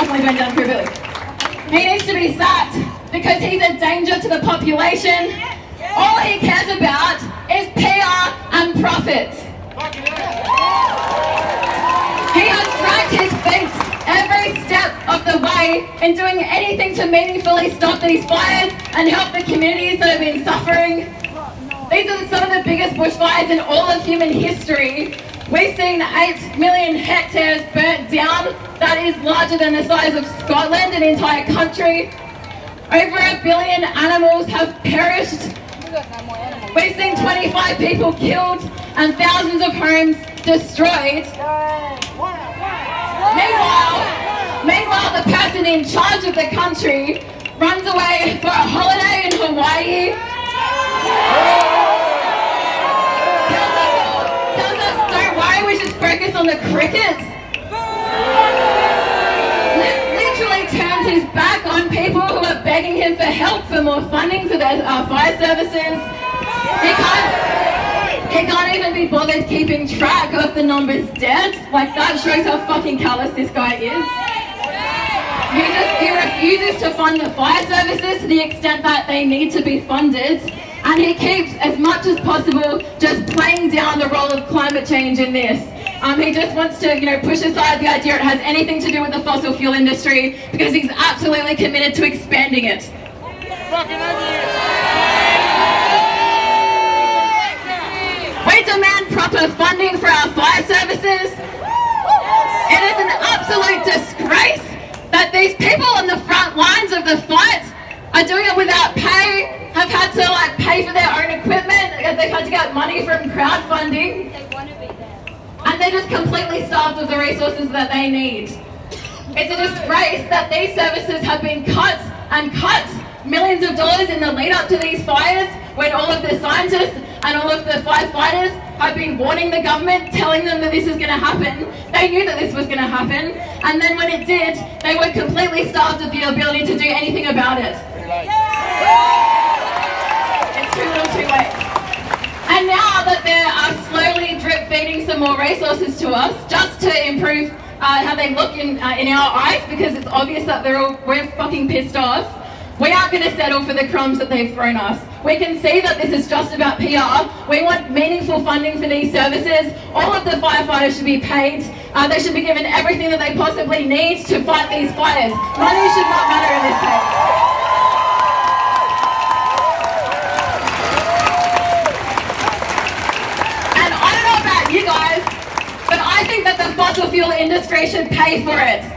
definitely burn down Kirribilli. He needs to be sacked because he's a danger to the population. All he cares about is PR and profits. He has dragged his feet every step of the way in doing anything to meaningfully stop these fires and help the communities that have been suffering. These are some of the biggest bushfires in all of human history. We've seen 8 million hectares burnt down. That is larger than the size of Scotland, an entire country. Over 1 billion animals have perished. We've seen 25 people killed and thousands of homes destroyed. Meanwhile, the person in charge of the country runs away for a holiday in Hawaii. Tells us, don't worry, we should focus on the cricket. Literally turns his back on people who are begging him for help, for more funding for their fire services. He can't even be bothered keeping track of the numbers dead. Like, that shows how fucking callous this guy is. He refuses to fund the fire services to the extent that they need to be funded. And he keeps, as much as possible, just playing down the role of climate change in this. He just wants to, push aside the idea it has anything to do with the fossil fuel industry because he's absolutely committed to expanding it. We demand proper funding for our fire services. It is an absolute disgrace that these people on the front lines of the fight are doing it without pay, have had to pay for their own equipment, they've had to get money from crowdfunding, and they're just completely starved of the resources that they need. It's a disgrace that these services have been cut and cut millions of dollars in the lead up to these fires, when all of the scientists and all of the firefighters have been warning the government, telling them that this is going to happen. They knew that this was going to happen, and then when it did, they were completely starved of the ability to do anything about it. It's too little too late. And now that they are slowly drip feeding some more resources to us, just to improve how they look in our eyes, because it's obvious that we're fucking pissed off, we aren't going to settle for the crumbs that they've thrown us. We can see that this is just about PR. We want meaningful funding for these services. All of the firefighters should be paid. They should be given everything that they possibly need to fight these fires. Money should not matter in this case. And I don't know about you guys, but I think that the fossil fuel industry should pay for it.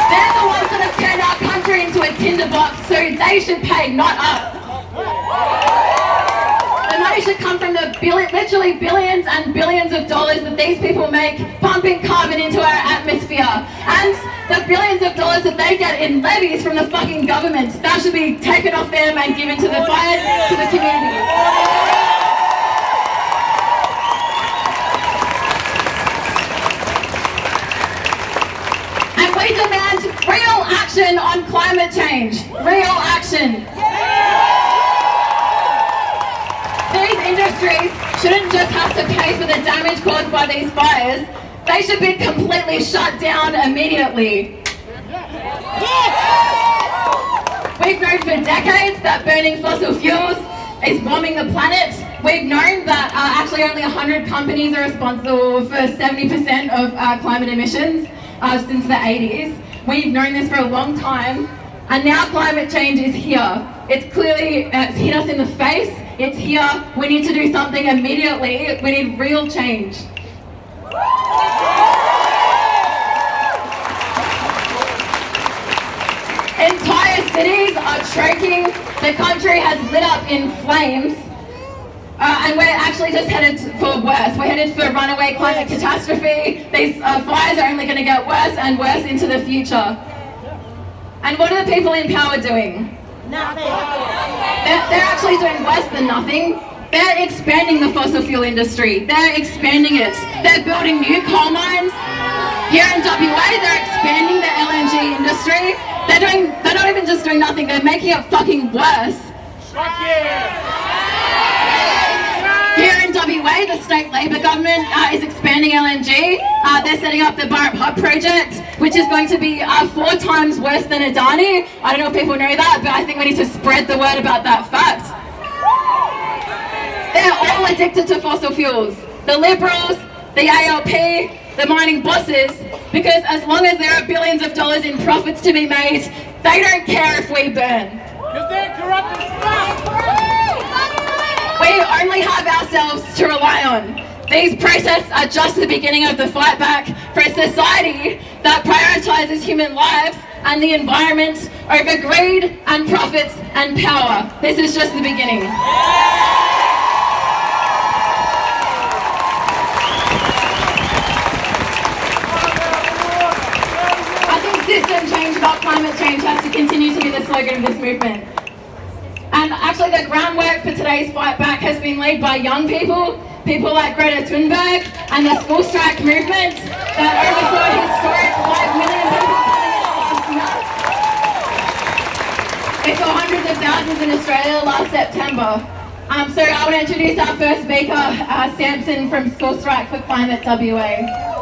They're the ones that have turned our country into a tinderbox, so they should pay, not us. The money should come from the literally billions and billions of dollars that these people make pumping carbon into our atmosphere, and the billions of dollars that they get in levies from the fucking government. That should be taken off them and given to the fires, to the communities. We demand real action on climate change. Real action. These industries shouldn't just have to pay for the damage caused by these fires. They should be completely shut down immediately. We've known for decades that burning fossil fuels is warming the planet. We've known that actually only 100 companies are responsible for 70% of climate emissions. Since the 80s. We've known this for a long time, and now climate change is here. It's hit us in the face. It's here. We need to do something immediately. We need real change. Entire cities are choking. The country has lit up in flames. And we're actually just headed for worse. We're headed for runaway climate catastrophe. These fires are only going to get worse and worse into the future. And what are the people in power doing? Nothing. They're actually doing worse than nothing. They're expanding the fossil fuel industry. They're expanding it. They're building new coal mines. Here in WA, they're expanding the LNG industry. They're not even just doing nothing, they're making it fucking worse. Here in WA, the state Labor government is expanding LNG. They're setting up the Burrup Hub project, which is going to be 4 times worse than Adani. I don't know if people know that, but I think we need to spread the word about that fact. They're all addicted to fossil fuels. The Liberals, the ALP, the mining bosses, because as long as there are billions of dollars in profits to be made, they don't care if we burn. Because they're corrupt as fuck! We only have ourselves to rely on. These protests are just the beginning of the fight back for a society that prioritises human lives and the environment over greed and profits and power. This is just the beginning. I think system change, not climate change, has to continue to be the slogan of this movement. And actually the groundwork for today's fight back has been laid by young people, people like Greta Thunberg and the school strike movement that oversaw a historic 5 million people coming out last month. We saw hundreds of thousands in Australia last September. So I want to introduce our first speaker, Samson from School Strike for Climate WA.